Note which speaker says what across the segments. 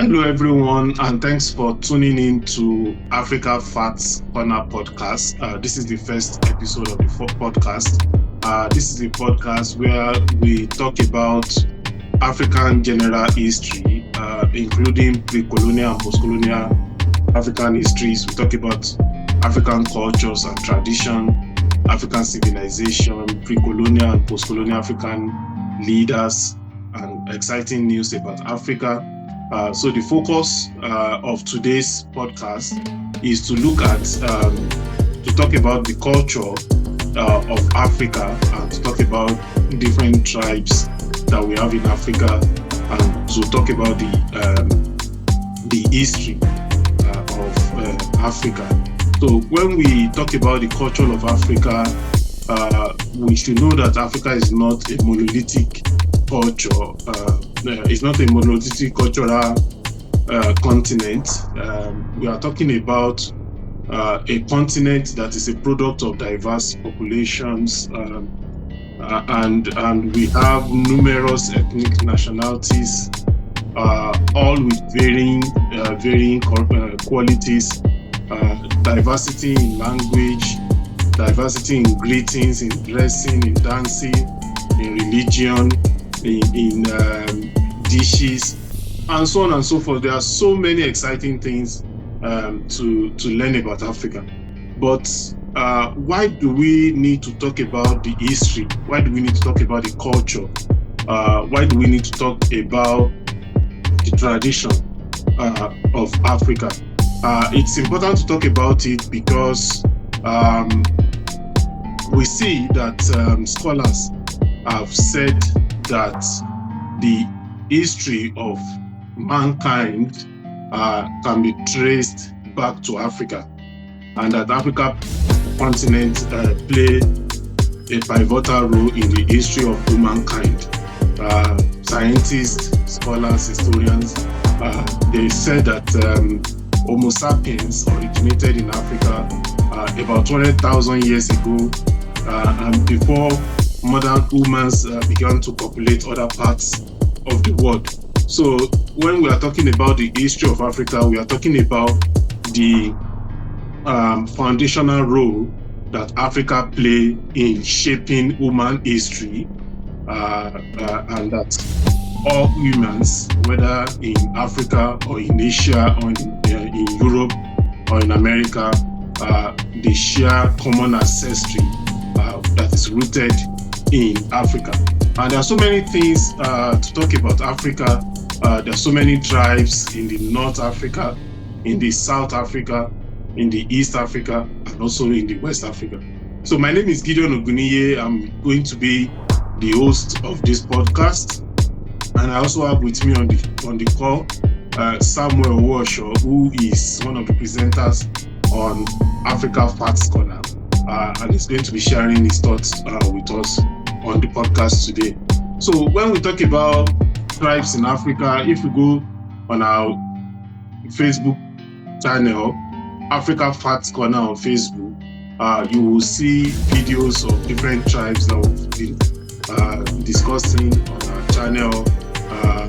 Speaker 1: Hello, everyone, and thanks for tuning in to Africa Facts Corner podcast. This is the first episode of the podcast. This is the podcast where we talk about African general history, including pre-colonial and post-colonial African histories. We talk about African cultures and tradition, African civilization, pre-colonial and post-colonial African leaders, and exciting news about Africa. So the focus of today's podcast is to look at, to talk about the culture of Africa and to talk about different tribes that we have in Africa and to talk about the history of Africa. So when we talk about the culture of Africa, we should know that Africa is not a monolithic culture. It's not a monolithic cultural continent. We are talking about a continent that is a product of diverse populations, and we have numerous ethnic nationalities, all with varying qualities, diversity in language, diversity in greetings, in dressing, in dancing, in religion, in dishes, and so on and so forth. There are so many exciting things to learn about Africa. But why do we need to talk about the history? Why do we need to talk about the culture? Why do we need to talk about the tradition of Africa? It's important to talk about it because we see that scholars have said that the history of mankind can be traced back to Africa, and that Africa continent play a pivotal role in the history of humankind. Scientists, scholars, historians, they said that Homo sapiens originated in Africa about 200,000 years ago, and before modern humans began to populate other parts of the world. So when we are talking about the history of Africa, we are talking about the foundational role that Africa play in shaping human history, and that all humans, whether in Africa or in Asia or in Europe or in America, they share common ancestry that is rooted in Africa. And there are so many things to talk about Africa. There are so many tribes in the North Africa, in the South Africa, in the East Africa, and also in the West Africa. So my name is Gideon Oguniye. I'm going to be the host of this podcast. And I also have with me on the call Samuel Washaw, who is one of the presenters on Africa Facts Corner, and he's going to be sharing his thoughts with us on the podcast today. So when we talk about tribes in Africa, if you go on our Facebook channel, Africa Facts Corner on Facebook, you will see videos of different tribes that we've been discussing on our channel.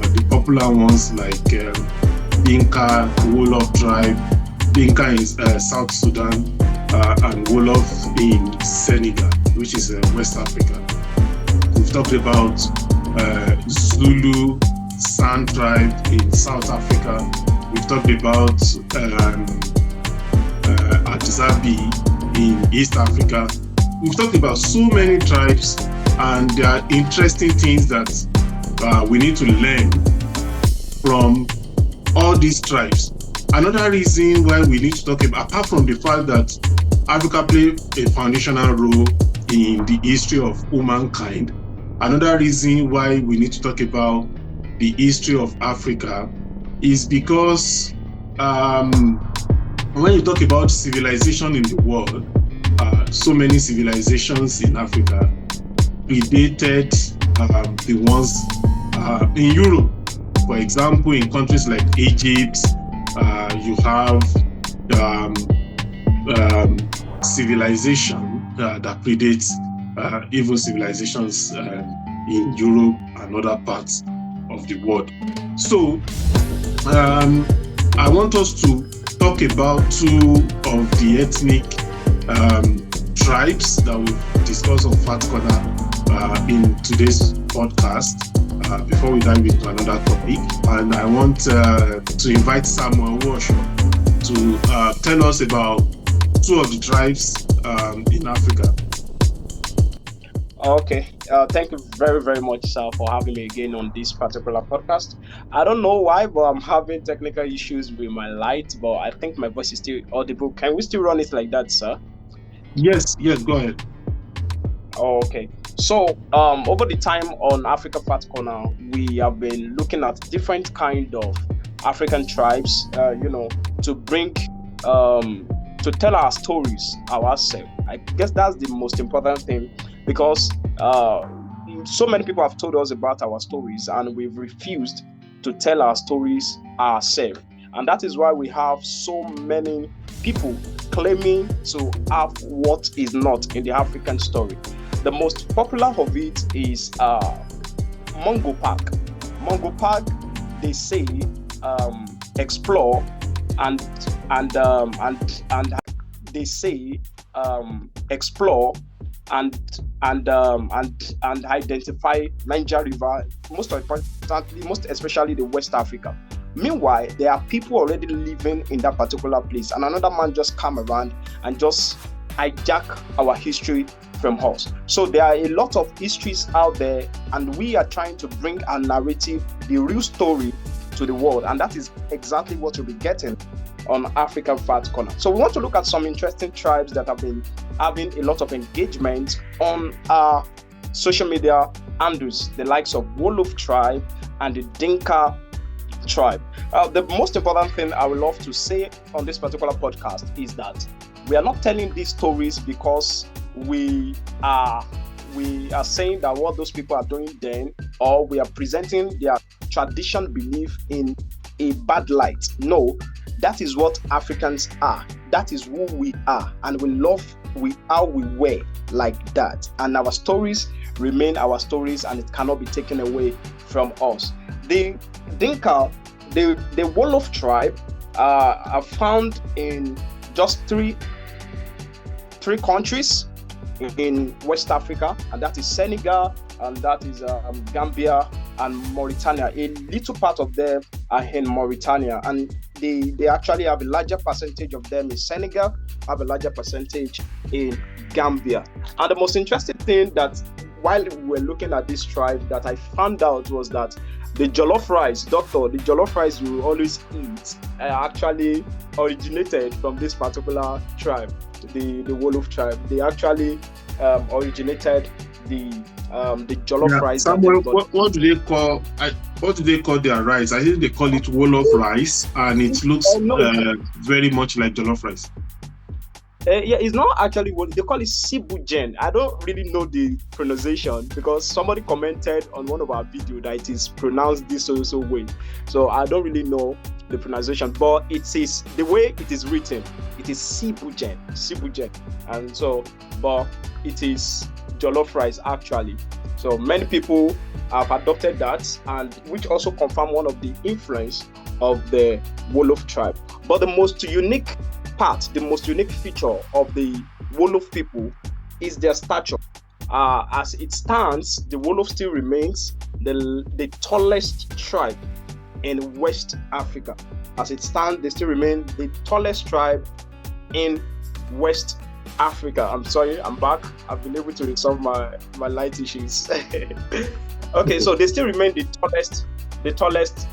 Speaker 1: The popular ones like Dinka, Wolof tribe, Dinka in South Sudan, and Wolof in Senegal, which is West Africa. We've talked about Zulu, San tribe in South Africa. We've talked about Adzabi in East Africa. We've talked about so many tribes, and there are interesting things that we need to learn from all these tribes. Another reason why we need to talk about, apart from the fact that Africa played a foundational role in the history of humankind, another reason why we need to talk about the history of Africa is because when you talk about civilization in the world, so many civilizations in Africa predated the ones in Europe. For example, in countries like Egypt, you have civilization that predates even civilizations in Europe and other parts of the world. So I want us to talk about two of the ethnic tribes that we discuss on Fat Corner in today's podcast before we dive into another topic. And I want to invite Samuel Washo to tell us about two of the tribes in Africa.
Speaker 2: Okay, thank you very, very much, sir, for having me again on this particular podcast. I don't know why, but I'm having technical issues with my light, but I think my voice is still audible. Can we still run it like that, sir?
Speaker 1: Yes, go ahead.
Speaker 2: Okay. So, over the time on Africa Fat Corner, we have been looking at different kind of African tribes, to bring, to tell our stories ourselves. I guess that's the most important thing because so many people have told us about our stories and we've refused to tell our stories ourselves. And that is why we have so many people claiming to have what is not in the African story. The most popular of it is Mungo Park. Mungo Park, they say, explore and they say explore and identify Niger River, most importantly, most especially the West Africa. Meanwhile, there are people already living in that particular place, and another man just come around and just hijack our history from us. So there are a lot of histories out there, and we are trying to bring our narrative, the real story, to the world, and that is exactly what you'll be getting on African Fat Corner. So we want to look at some interesting tribes that have been having a lot of engagement on our social media handles, the likes of Wolof tribe and the Dinka tribe. The most important thing I would love to say on this particular podcast is that we are not telling these stories because we are saying that what those people are doing then, or we are presenting their tradition belief in a bad light. No, that is what Africans are. That is who we are, and we love how we were like that. And our stories remain our stories, and it cannot be taken away from us. The Dinka, the Wolof tribe, are found in just three countries in West Africa, and that is Senegal, and that is Gambia and Mauritania. A little part of them are in Mauritania, and they actually have a larger percentage of them in Senegal, have a larger percentage in Gambia. And the most interesting thing that while we were looking at this tribe that I found out was that the jollof rice, the jollof rice you always eat actually originated from this particular tribe, the Wolof tribe. They actually originated the jollof rice.
Speaker 1: Samuel, what do they call their rice? I think they call it Wolof rice, and it looks very much like jollof rice.
Speaker 2: It's not actually what they call it, Sibujen. I don't really know the pronunciation because somebody commented on one of our videos that it is pronounced this so way. So I don't really know the pronunciation, but it is the way it is written. It is Sibujen, and so, but it is jollof rice actually. So many people have adopted that, and which also confirm one of the influence of the Wolof tribe. But the most unique feature of the Wolof people is their stature. As it stands, the Wolof still remains the tallest tribe in West Africa. As it stands, they still remain the tallest tribe in West Africa. I'm sorry, I'm back. I've been able to resolve my light issues. Okay, so they still remain the tallest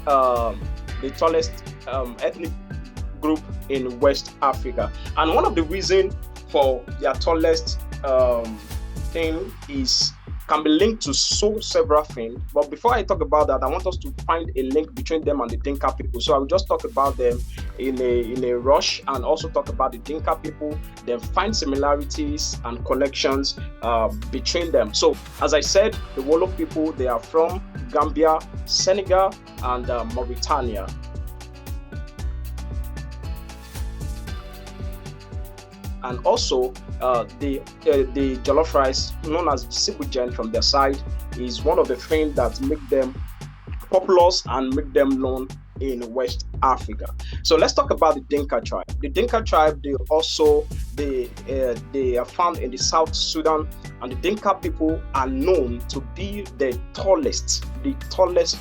Speaker 2: ethnic group in West Africa. And one of the reasons for their tallest thing can be linked to several things. But before I talk about that, I want us to find a link between them and the Dinka people. So I will just talk about them in a rush, and also talk about the Dinka people, then find similarities and connections between them. So as I said, the Wolof people, they are from Gambia, Senegal, and Mauritania. And also the jollof rice, known as Sibujen from their side, is one of the things that make them popular and make them known in West Africa. So let's talk about the Dinka tribe. The Dinka tribe, they are found in the South Sudan, and the Dinka people are known to be the tallest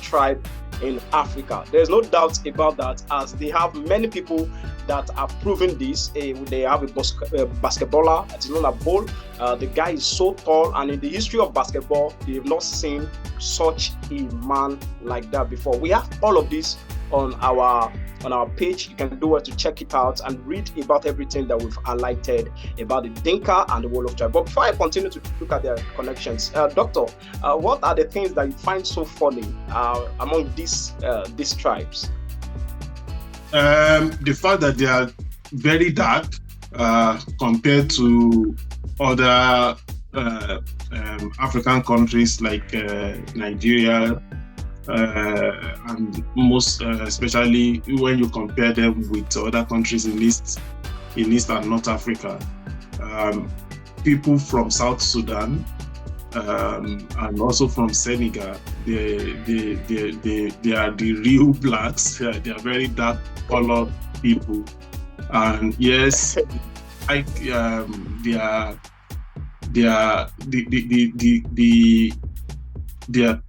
Speaker 2: tribe in Africa. There's no doubt about that, as they have many people that are proving this. They have a basketballer that is known as Bol. The guy is so tall, and in the history of basketball, they have not seen such a man like that before. We have all of this on our page. You can do it to check it out and read about everything that we've highlighted about the Dinka and the Wolof tribe. But before I continue to look at their connections, Doctor, what are the things that you find so funny among these tribes?
Speaker 1: The fact that they are very dark compared to other African countries like Nigeria, and most especially when you compare them with other countries in East and North Africa. People from South Sudan and also from Senegal, they are the real blacks. They are very dark colored people, and yes, their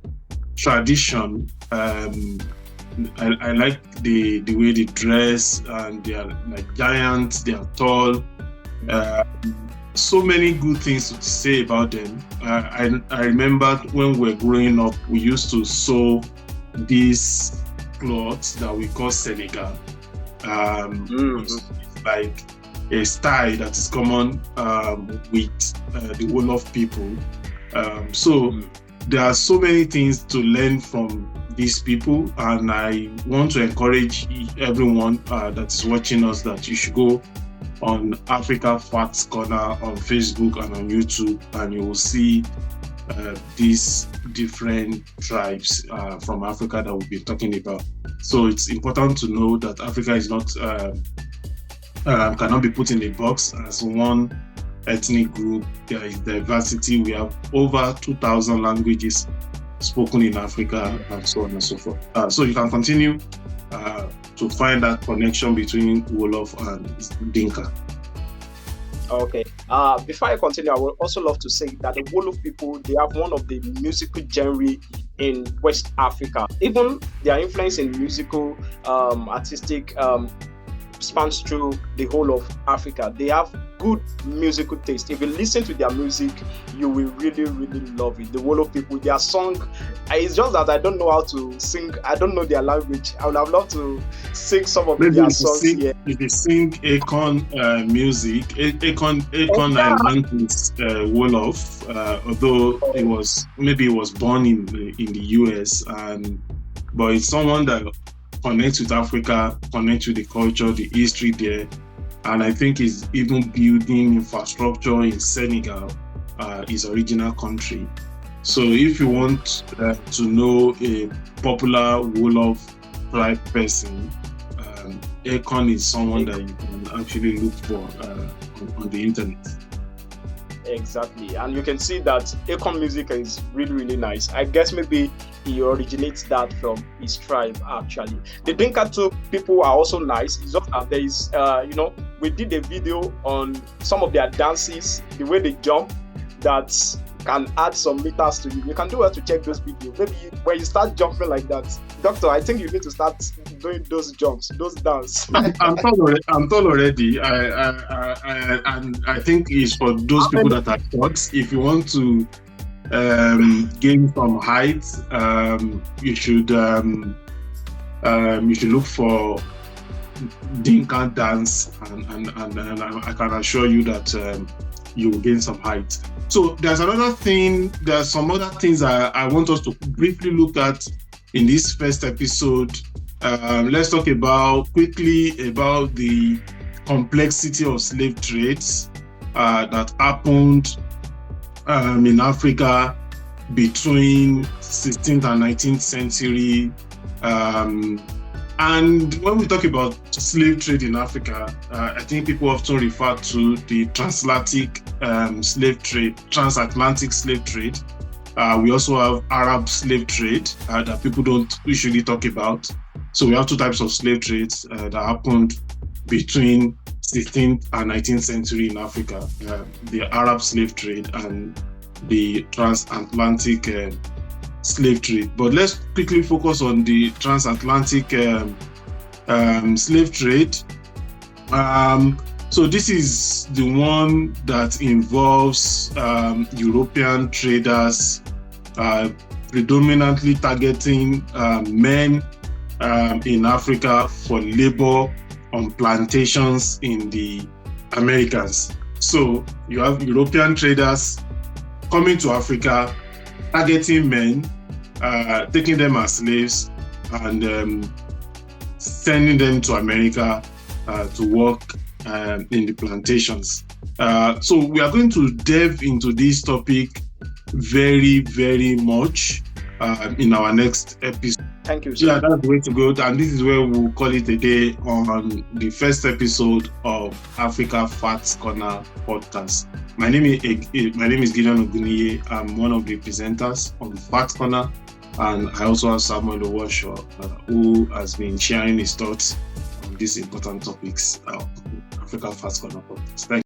Speaker 1: tradition. I like the way they dress, and they are like giants. They are tall. So many good things to say about them. I remember when we were growing up, we used to sew these clothes that we call Senegal. It's like a style that is common with the Wolof people. There are so many things to learn from these people, and I want to encourage everyone that is watching us that you should go on Africa Facts Corner on Facebook and on YouTube, and you will see these different tribes from Africa that we'll be talking about. So it's important to know that Africa is not cannot be put in a box as one ethnic group. There is diversity. We have over 2,000 languages spoken in Africa, and so on and so forth. So you can continue to find that connection between Wolof and Dinka.
Speaker 2: Okay. Before I continue, I would also love to say that the Wolof people, they have one of the musical genre in West Africa. Even their influence in musical, artistic, spans through the whole of Africa. They have good musical taste. If you listen to their music, you will really, really love it. The Wolof people, their song, it's just that I don't know how to sing. I don't know their language. I would have loved to sing some of their songs here.
Speaker 1: If you sing Akon music, Akon I learned is Wolof, although it was born in the US, but it's someone that connects with Africa, connects with the culture, the history there, and I think is even building infrastructure in Senegal, his original country. So if you want to know a popular Wolof tribe person, Akon is someone that you can actually look for on the internet.
Speaker 2: Exactly, and you can see that Akon music is really, really nice. I guess maybe he originates that from his tribe, actually. The Dinka too people are also nice. It's just that there is, we did a video on some of their dances, the way they jump, that can add some meters to you. You can do well to check those videos. Maybe when you start jumping like that, Doctor, I think you need to start doing those jumps, those dance.
Speaker 1: I'm tall already. And I think it's for those people that are short. If you want to gain some height, you should look for Dinka dance, and I can assure you that you will gain some height. So there's another thing. There's some other things I want us to briefly look at in this first episode. Let's talk quickly about the complexity of slave trades that happened in Africa between 16th and 19th century. And when we talk about slave trade in Africa, I think people often refer to the transatlantic slave trade. We also have Arab slave trade that people don't usually talk about. So we have two types of slave trades that happened between 16th and 19th century in Africa: the Arab slave trade and the transatlantic slave trade. But let's quickly focus on the transatlantic slave trade. So this is the one that involves European traders predominantly targeting men in Africa for labor on plantations in the Americas. So you have European traders coming to Africa, targeting men, taking them as slaves, and sending them to America to work in the plantations. So we are going to delve into this topic very, very much in our next episode.
Speaker 2: Thank you, sir.
Speaker 1: Yeah, that's the way to go. And this is where we'll call it a day on the first episode of Africa Facts Corner podcast. My name is Gideon Oguniye. I'm one of the presenters on Facts Corner, and I also have Samuel Owosho, who has been sharing his thoughts on these important topics of Africa Facts Corner podcast. Thank you.